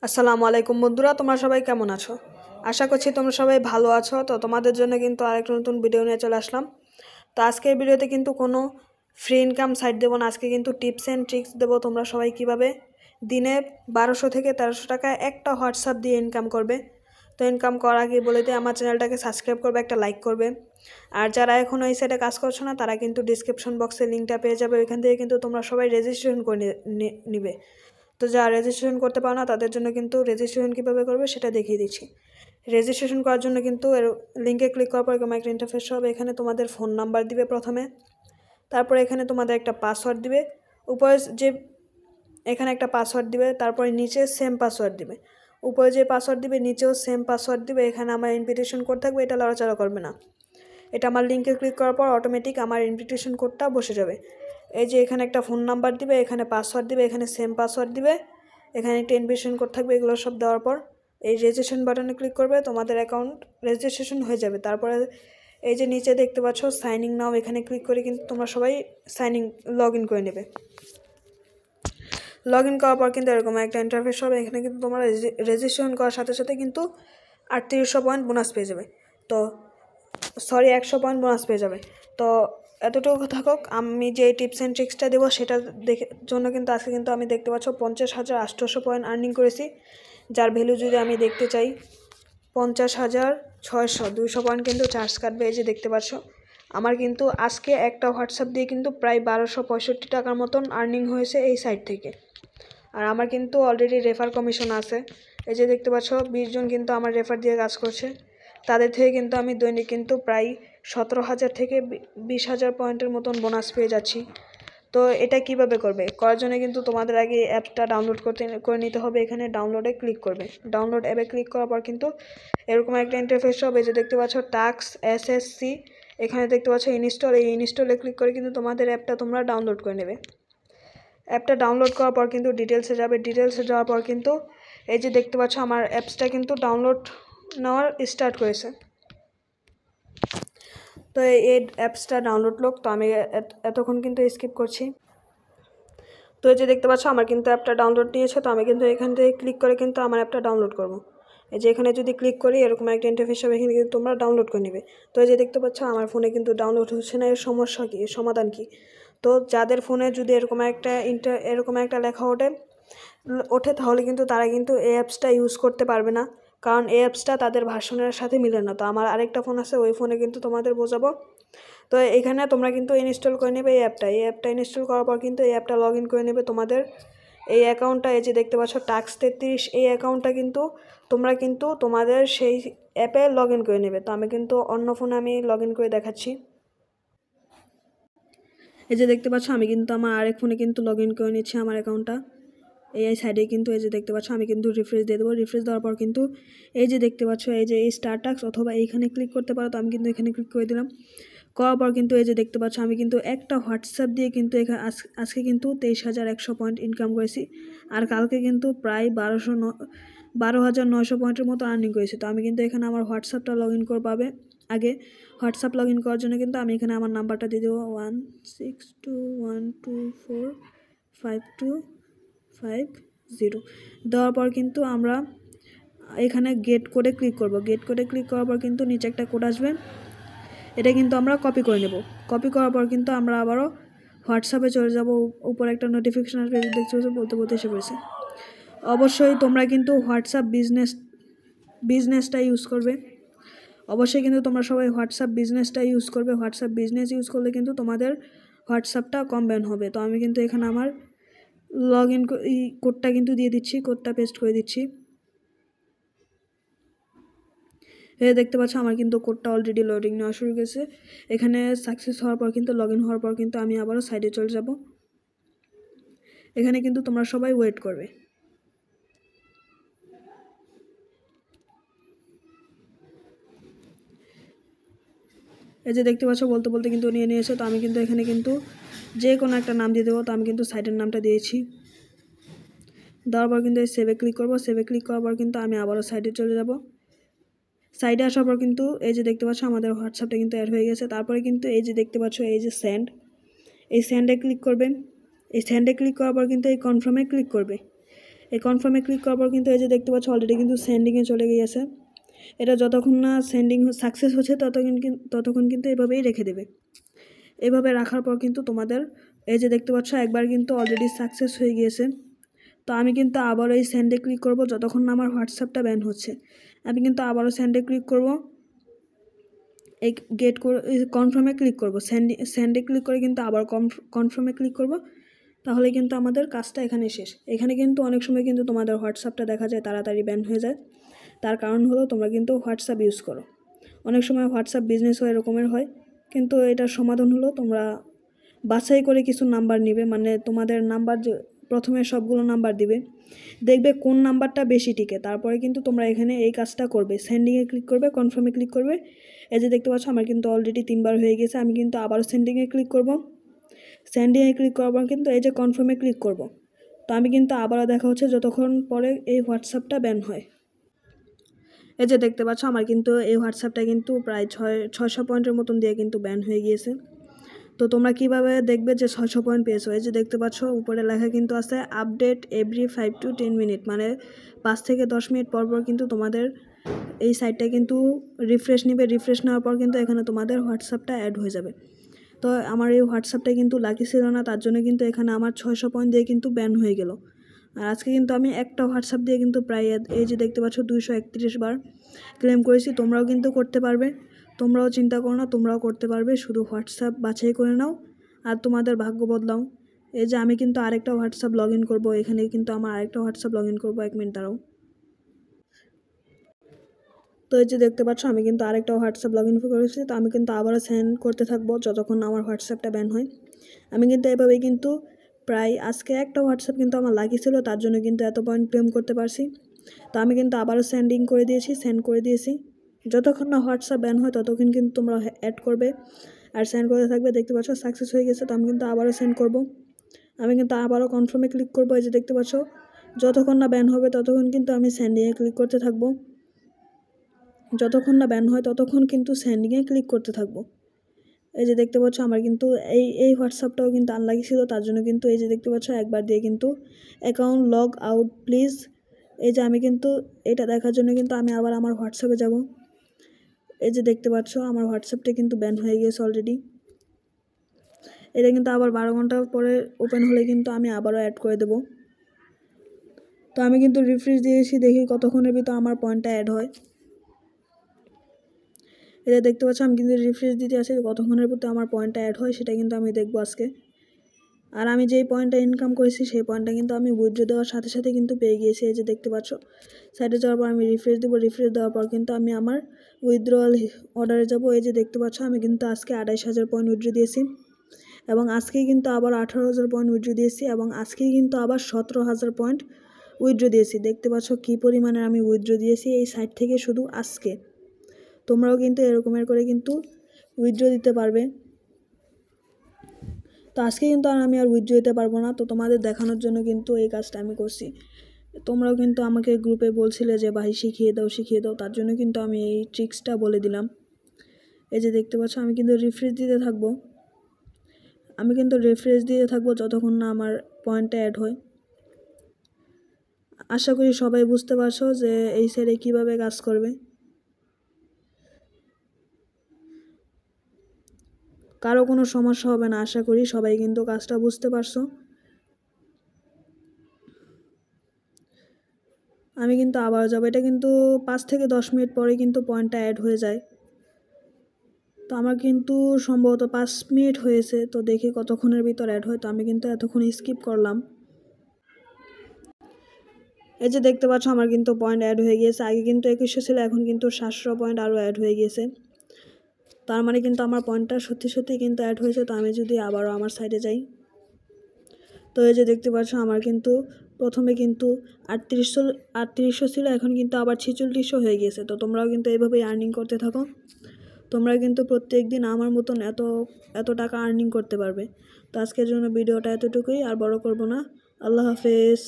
আসসালামু আলাইকুম বন্ধুরা, তোমরা সবাই কেমন আছো? আশা করছি তোমরা সবাই ভালো আছো। তো তোমাদের জন্য কিন্তু আরেকটা নতুন ভিডিও নিয়ে চলে আসলাম। তো আজকের ভিডিওতে কিন্তু কোনো ফ্রি ইনকাম সাইট দেবো না, আজকে কিন্তু টিপস অ্যান্ড ট্রিক্স দেবো তোমরা সবাই কিভাবে দিনে 1200 থেকে 1300 টাকা একটা হোয়াটসঅ্যাপ দিয়ে ইনকাম করবে। তো ইনকাম করার আগে বলে দিই, আমার চ্যানেলটাকে সাবস্ক্রাইব করবে, একটা লাইক করবে। আর যারা এখন এই সাইটে কাজ করছো না, তারা কিন্তু ডিসক্রিপশন বক্সে লিঙ্কটা পেয়ে যাবে, ওইখান থেকে কিন্তু তোমরা সবাই রেজিস্ট্রেশন করে নিবে। তো যারা রেজিস্ট্রেশন করতে পারো না, তাদের জন্য কিন্তু রেজিস্ট্রেশন কীভাবে করবে সেটা দেখিয়ে দিচ্ছি। রেজিস্ট্রেশন করার জন্য কিন্তু লিঙ্কে ক্লিক করার পর এরকম একটা ইন্টারফেস হবে। এখানে তোমাদের ফোন নাম্বার দিবে প্রথমে, তারপরে এখানে তোমাদের একটা পাসওয়ার্ড দিবে, উপরে যে এখানে একটা পাসওয়ার্ড দিবে, তারপরে নিচে সেম পাসওয়ার্ড দিবে। উপরে যে পাসওয়ার্ড দিবে নিচেও সেম পাসওয়ার্ড দিবে। এখানে আমার ইনভিটেশন কোড থাকবে, এটা লড়াচড়া করবে না। এটা আমার লিঙ্কে ক্লিক করার পর অটোমেটিক আমার ইনভিটেশন কোডটা বসে যাবে। এই যে এখানে একটা ফোন নাম্বার দিবে, এখানে পাসওয়ার্ড দিবে, এখানে সেম পাসওয়ার্ড দিবে, এখানে একটা ইনভিটেশন কোড থাকবে। এগুলো সব দেওয়ার পর এই রেজিস্ট্রেশন বাটনে ক্লিক করবে, তোমাদের অ্যাকাউন্ট রেজিস্ট্রেশন হয়ে যাবে। তারপরে এই যে নিচে দেখতে পাচ্ছ সাইন ইন নাও, এখানে ক্লিক করে কিন্তু তোমরা সবাই লগ ইন করে নেবে। লগ ইন করার পর কিন্তু এরকম একটা ইন্টারফেস হবে। এখানে কিন্তু তোমরা রেজিস্ট্রেশন করার সাথে সাথে কিন্তু 3800 পয়েন্ট বোনাস পেয়ে যাবে। তো 100 পয়েন্ট বোনাস পেয়ে যাবে। তো এতটুকু থাকুক, আমি যে টিপস অ্যান্ড ট্রিক্সটা দেবো সেটার জন্য কিন্তু আজকে কিন্তু আমি দেখতে পাচ্ছ 50,800 পয়েন্ট আর্নিং করেছি, যার ভ্যালু যদি আমি দেখতে চাই 50,600, 200 পয়েন্ট কিন্তু চার্জ কাটবে। এই যে দেখতে পাচ্ছ আমার কিন্তু আজকে একটা হোয়াটসঅ্যাপ দিয়ে কিন্তু প্রায় 1265 টাকার মতন আর্নিং হয়েছে এই সাইট থেকে। আর আমার কিন্তু অলরেডি রেফার কমিশন আছে। এই যে দেখতে পাচ্ছ 20 জন কিন্তু আমার রেফার দিয়ে কাজ করছে, তাদের থেকে কিন্তু আমি দৈনিক কিন্তু প্রায় 17,000 থেকে 20,000 পয়েন্টের মতন বোনাস পেয়ে যাচ্ছি। তো এটা কিভাবে করবে, করার জন্য কিন্তু তোমাদের আগে অ্যাপটা ডাউনলোড করে নিতে হবে। এখানে ডাউনলোডে ক্লিক করবে। ডাউনলোড অ্যাপে ক্লিক করার পর কিন্তু এরকম একটা ইন্টারফেস হবে। যে দেখতে পাচ্ছ টাস্ক SSC, এখানে দেখতে পাচ্ছ ইনস্টল, এই ইনস্টলে ক্লিক করে কিন্তু তোমাদের অ্যাপটা তোমরা ডাউনলোড করে নেবে। অ্যাপটা ডাউনলোড করার পর কিন্তু ডিটেলসে যাবে। ডিটেলসে যাওয়ার পর কিন্তু এই যে দেখতে পাচ্ছ আমার অ্যাপসটা কিন্তু ডাউনলোড নেওয়ার স্টার্ট করেছে। তো এই অ্যাপসটা ডাউনলোড লোক, তো আমি এতক্ষণ কিন্তু স্কিপ করছি। তো এই যে দেখতে পাচ্ছ আমার কিন্তু অ্যাপটা ডাউনলোড নিয়েছে। তো আমি কিন্তু এখান থেকে ক্লিক করে কিন্তু আমার অ্যাপটা ডাউনলোড করব। এই যে এখানে যদি ক্লিক করি এরকম একটা ইন্টারফেস হবে, এখানে কিন্তু তোমরা ডাউনলোড করে নেবে। তো এই যে দেখতে পাচ্ছ আমার ফোনে কিন্তু ডাউনলোড হচ্ছে না, এর সমস্যা কী, এর সমাধান কী? তো যাদের ফোনে যদি এরকম একটা লেখা ওঠে তাহলে কিন্তু তারা কিন্তু এই অ্যাপসটা ইউজ করতে পারবে না, কারণ এই অ্যাপসটা তাদের ভার্সনের সাথে মিলে না। তো আমার আরেকটা ফোন আছে, ওই ফোনে কিন্তু তোমাদের বোঝাবো। তো এখানে তোমরা কিন্তু ইনস্টল করে নেবে এই অ্যাপটা ইনস্টল করার পর কিন্তু এই অ্যাপটা লগ ইন করে নেবে তোমাদের এই অ্যাকাউন্টটা। এই যে দেখতে পাচ্ছ টাস্ক 33, এই অ্যাকাউন্টটা কিন্তু তোমরা কিন্তু তোমাদের সেই অ্যাপে লগ ইন করে নেবে। তো আমি কিন্তু অন্য ফোনে আমি লগ ইন করে দেখাচ্ছি। এই যে দেখতে পাচ্ছ আমি কিন্তু আমার আরেক ফোনে কিন্তু লগ ইন করে নিচ্ছি আমার অ্যাকাউন্টটা। এই সাইডে কিন্তু এই যে দেখতে পাচ্ছ আমি কিন্তু রিফ্রেশ দিয়ে দেবো। রিফ্রেশ দেওয়ার পর কিন্তু এই যে দেখতে পাচ্ছ এই যে এই স্টার টাস্ক অথবা এইখানে ক্লিক করতে পারো। তো আমি কিন্তু এখানে ক্লিক করে দিলাম। করার পর কিন্তু এই যে দেখতে পাচ্ছ আমি কিন্তু একটা হোয়াটসঅ্যাপ দিয়ে কিন্তু এখানে আজকে কিন্তু 23,100 পয়েন্ট ইনকাম করেছি। আর কালকে কিন্তু প্রায় 12,900 পয়েন্টের মতো আর্নিং করেছি। তো আমি কিন্তু এখানে আমার হোয়াটসঅ্যাপটা লগ ইন করে পাবে। আগে হোয়াটসঅ্যাপ লগ ইন করার জন্য কিন্তু আমি এখানে আমার নাম্বারটা দিয়ে দেবো 162124520। দেওয়ার পর কিন্তু আমরা এখানে গেট কোডে ক্লিক করব। গেট কোডে ক্লিক করার পর কিন্তু নিচে একটা কোড আসবে, এটা কিন্তু আমরা কপি করে নেব। কপি করার পর কিন্তু আমরা আবারও হোয়াটসঅ্যাপে চলে যাব। উপরে একটা নোটিফিকেশন আসবে, দেখতে বলতে এসে পড়েছে। অবশ্যই তোমরা কিন্তু হোয়াটসঅ্যাপ বিজনেসটা ইউজ করবে। অবশ্যই কিন্তু তোমরা সবাই হোয়াটসঅ্যাপ বিজনেসটা ইউজ করবে। হোয়াটসঅ্যাপ বিজনেস ইউজ করলে কিন্তু তোমাদের হোয়াটসঅ্যাপটা কম ব্যান হবে। তো আমি কিন্তু এখানে আমার লগ ইন কোডটা কিন্তু দিয়ে দিচ্ছি, কোডটা পেস্ট করে দিচ্ছি। দেখতে পাচ্ছ আমার কিন্তু কোডটা অলরেডি লোডিং নেওয়া শুরু করেছে। এখানে সাকসেস হওয়ার পর কিন্তু লগ ইন হওয়ার পর কিন্তু আমি আবারও সাইডে চলে যাব। এখানে কিন্তু তোমরা সবাই ওয়েট করবে। এই যে দেখতে পাচ্ছ বলতে বলতে কিন্তু নিয়ে নিয়েছে। তো আমি কিন্তু এখানে কিন্তু যে কোনো একটা নাম দিয়ে দেবো। তো আমি কিন্তু সাইটের নামটা দিয়েছি। দেওয়ার পর কিন্তু এই সেভে ক্লিক করবো। সেভে ক্লিক করার পর কিন্তু আমি আবারও সাইডে চলে যাব। সাইডে আসার পর কিন্তু এই যে দেখতে পাচ্ছ আমাদের হোয়াটসঅ্যাপটা কিন্তু অ্যাড হয়ে গেছে। তারপরে কিন্তু এই যে দেখতে পাচ্ছ এই যে সেন্ড, এই সেন্ডে ক্লিক করবেন। এই সেন্ডে ক্লিক করার পর কিন্তু এই কনফার্মে ক্লিক করবে। এই কনফার্মে ক্লিক করার পর কিন্তু এই যে দেখতে পাচ্ছ অলরেডি কিন্তু সেন্ডিংয়ে চলে গিয়েছে। এটা যতক্ষণ না সেন্ডিং সাকসেস হচ্ছে ততক্ষণ কিন্তু এভাবেই রেখে দেবে। এভাবে রাখার পর কিন্তু তোমাদের এই যে দেখতে পাচ্ছ একবার কিন্তু অলরেডি সাকসেস হয়ে গিয়েছে। তো আমি কিন্তু আবারও এই সেন্ডে ক্লিক করব যতক্ষণ না আমার হোয়াটসঅ্যাপটা ব্যান হচ্ছে। আমি কিন্তু আবারও সেন্ডে ক্লিক করব, এই কনফার্মে ক্লিক করব, সেন্ডে ক্লিক করে কিন্তু আবার কনফার্মে ক্লিক করব, তাহলে কিন্তু আমাদের কাজটা এখানে শেষ। এখানে কিন্তু অনেক সময় কিন্তু তোমাদের হোয়াটসঅ্যাপটা দেখা যায় তাড়াতাড়ি ব্যান হয়ে যায়। তার কারণ হলো তোমরা কিন্তু হোয়াটসঅ্যাপ ইউজ করো, অনেক সময় হোয়াটসঅ্যাপ বিজনেস হয় এরকমের হয়। কিন্তু এটার সমাধান হলো তোমরা বাছাই করে কিছু নাম্বার নিবে, মানে তোমাদের নাম্বার যে প্রথমে সবগুলো নাম্বার দিবে, দেখবে কোন নাম্বারটা বেশি টিকে, তারপরে কিন্তু তোমরা এখানে এই কাজটা করবে, সেন্ডিংয়ে ক্লিক করবে, কনফার্মে ক্লিক করবে। এই যে দেখতে পাচ্ছ আমার কিন্তু অলরেডি 3বার হয়ে গেছে। আমি কিন্তু আবারও সেন্ডিংয়ে ক্লিক করব, সেন্ডিংয়ে ক্লিক করার পর কিন্তু এই যে কনফার্মে ক্লিক করব। তো আমি কিন্তু আবারও দেখা হচ্ছে যতক্ষণ পরে এই হোয়াটসঅ্যাপটা ব্যান হয়। এই যে দেখতে পাচ্ছ আমার কিন্তু এই হোয়াটসঅ্যাপটা কিন্তু প্রায় 600 পয়েন্টের মতন দিয়ে কিন্তু ব্যান হয়ে গিয়েছে। তো তোমরা কিভাবে দেখবে যে 600 পয়েন্ট পেয়েছো? এই যে দেখতে পাচ্ছ উপরে লেখা কিন্তু আছে আপডেট এভরি 5 to 10 মিনিট, মানে 5 থেকে 10 মিনিট পর পর কিন্তু তোমাদের এই সাইটটা কিন্তু রিফ্রেশ নেবে। রিফ্রেশ নেওয়ার পর কিন্তু এখানে তোমাদের হোয়াটসঅ্যাপটা অ্যাড হয়ে যাবে। তো আমার এই হোয়াটসঅ্যাপটা কিন্তু লাকি ছিল না, তার জন্য কিন্তু এখানে আমার 600 পয়েন্ট দিয়ে কিন্তু ব্যান হয়ে গেল। আর আজকে কিন্তু আমি একটা হোয়াটসঅ্যাপ দিয়ে কিন্তু প্রায় এই যে দেখতে পাচ্ছ 231 বার ক্লেম করেছি। তোমরাও কিন্তু করতে পারবে, তোমরাও চিন্তা করো না, তোমরাও করতে পারবে। শুধু হোয়াটসঅ্যাপ বাছাই করে নাও আর তোমাদের ভাগ্য বদলাও। এই যে আমি কিন্তু আরেকটা হোয়াটসঅ্যাপ লগ ইন করবো, এখানে কিন্তু আমার আরেকটা হোয়াটসঅ্যাপ লগ ইন করবো, 1 মিনিট দাঁড়াও। তো এই যে দেখতে পাচ্ছ আমি কিন্তু আরেকটা হোয়াটসঅ্যাপ লগ ইন করেছি। তো আমি কিন্তু আবারও সেন্ড করতে থাকবো যতক্ষণ আমার হোয়াটসঅ্যাপটা ব্যান হয়। আমি কিন্তু এভাবেই কিন্তু প্রায় আজকে একটা হোয়াটসঅ্যাপ কিন্তু আমার লাকি ছিল, তার জন্য কিন্তু এত পয়েন্ট ক্লেম করতে পারছি। তো আমি কিন্তু আবারও সেন্ড করে দিয়েছি। যতক্ষণ না হোয়াটসঅ্যাপ ব্যান হয় ততক্ষণ কিন্তু তোমরা অ্যাড করবে আর সেন্ড করতে থাকবে। দেখতে পাচ্ছ সাকসেস হয়ে গেছে। তো আমি কিন্তু আবারও সেন্ড করব, আমি কিন্তু আবারও কনফার্মে ক্লিক করবো। এই যে দেখতে পাচ্ছ যতক্ষণ না ব্যান হবে ততক্ষণ কিন্তু আমি সেন্ডিংয়ে ক্লিক করতে থাকবো, যতক্ষণ না ব্যান হয় ততক্ষণ কিন্তু সেন্ডিংয়ে ক্লিক করতে থাকবো। এই যে দেখতে পাচ্ছ আমার কিন্তু এই হোয়াটসঅ্যাপটাও কিন্তু আনলাকি ছিল, তার জন্য কিন্তু এই যে দেখতে পাচ্ছ একবার দিয়ে কিন্তু অ্যাকাউন্ট লগ আউট প্লিজ। এই যে আমি কিন্তু এটা দেখার জন্য কিন্তু আমি আবার আমার হোয়াটসঅ্যাপে যাব। এই যে দেখতে পাচ্ছ আমার হোয়াটসঅ্যাপটা কিন্তু ব্যান হয়ে গেছে অলরেডি। এটা কিন্তু আবার 12 ঘন্টা পরে ওপেন হলে কিন্তু আমি আবারও অ্যাড করে দেব। তো আমি কিন্তু রিফ্রেশ দিয়েছি, দেখি কতক্ষণের ভিতর আমার পয়েন্টটা অ্যাড হয়। এটা দেখতে পাচ্ছ আমি কিন্তু রিফ্রেশ দিতে আসি, কতক্ষণের ভিতর আমার পয়েন্টটা অ্যাড হয় সেটা কিন্তু আমি দেখবো আজকে। আর আমি যেই পয়েন্টটা ইনকাম করেছি সেই পয়েন্টটা কিন্তু আমি উইথড্র দেওয়ার সাথে সাথে কিন্তু পেয়ে গিয়েছি। এই যে দেখতে পাচ্ছ সাইডে যাওয়ার পর আমি রিফ্রেশ দেবো, রিফ্রেশ দেওয়ার পর কিন্তু আমি আমার উইথড্রয়াল অর্ডারে যাব। এই যে দেখতে পাচ্ছ আমি কিন্তু আজকে 28,000 পয়েন্ট উইথড্র দিয়েছি এবং আজকেই কিন্তু আবার 18,000 পয়েন্ট উইথড্র দিয়েছি এবং আজকেই কিন্তু আবার 17,000 পয়েন্ট উইথড্র দিয়েছি। দেখতে পাচ্ছ কী পরিমাণে আমি উইথড্র দিয়েছি এই সাইট থেকে শুধু আজকে। তোমরাও কিন্তু এরকমের করে কিন্তু উইথড্র দিতে পারবে। তো আজকে কিন্তু আমি আর উইথড্র দিতে পারবো না, তো তোমাদের দেখানোর জন্য কিন্তু এই কাজটা আমি করছি। তোমরাও কিন্তু আমাকে গ্রুপে বলছিলে যে ভাই শিখিয়ে দাও, তার জন্য কিন্তু আমি এই ট্রিক্সটা বলে দিলাম। এই যে দেখতে পাচ্ছ আমি কিন্তু রিফ্রেশ দিতে থাকবো যতক্ষণ না আমার পয়েন্টটা অ্যাড হয়। আশা করি সবাই বুঝতে পারছো যে এই সাইডে কীভাবে কাজ করবে। কারো কোনো সমস্যা হবে না, আশা করি সবাই কিন্তু কাজটা বুঝতে পারছো। আমি কিন্তু আবার যাব, এটা কিন্তু 5 থেকে 10 মিনিট পরে কিন্তু পয়েন্টটা অ্যাড হয়ে যায়। তো আমার কিন্তু সম্ভবত 5 মিনিট হয়েছে, তো দেখি কতক্ষণের ভিতর অ্যাড হয়। তো আমি কিন্তু এতক্ষণ স্কিপ করলাম। এই যে দেখতে পাচ্ছ আমার কিন্তু পয়েন্ট অ্যাড হয়ে গিয়েছে। আগে কিন্তু 2100 ছিল, এখন কিন্তু 700 পয়েন্ট আরও অ্যাড হয়ে গিয়েছে। তার মানে কিন্তু আমার পয়েন্টটা সত্যি কিন্তু অ্যাড হয়েছে। তো আমি যদি আবারও আমার সাইডে যাই, তো এই যে দেখতে পাচ্ছ আমার কিন্তু প্রথমে কিন্তু 3800 ছিল, এখন কিন্তু আবার 4600 হয়ে গিয়েছে। তো তোমরাও কিন্তু এইভাবেই আর্নিং করতে থাকো, তোমরা কিন্তু প্রত্যেক দিন আমার মতন এত টাকা আর্নিং করতে পারবে। তো আজকের জন্য ভিডিওটা এতটুকুই, আর বড় করব না। আল্লাহ হাফেজ।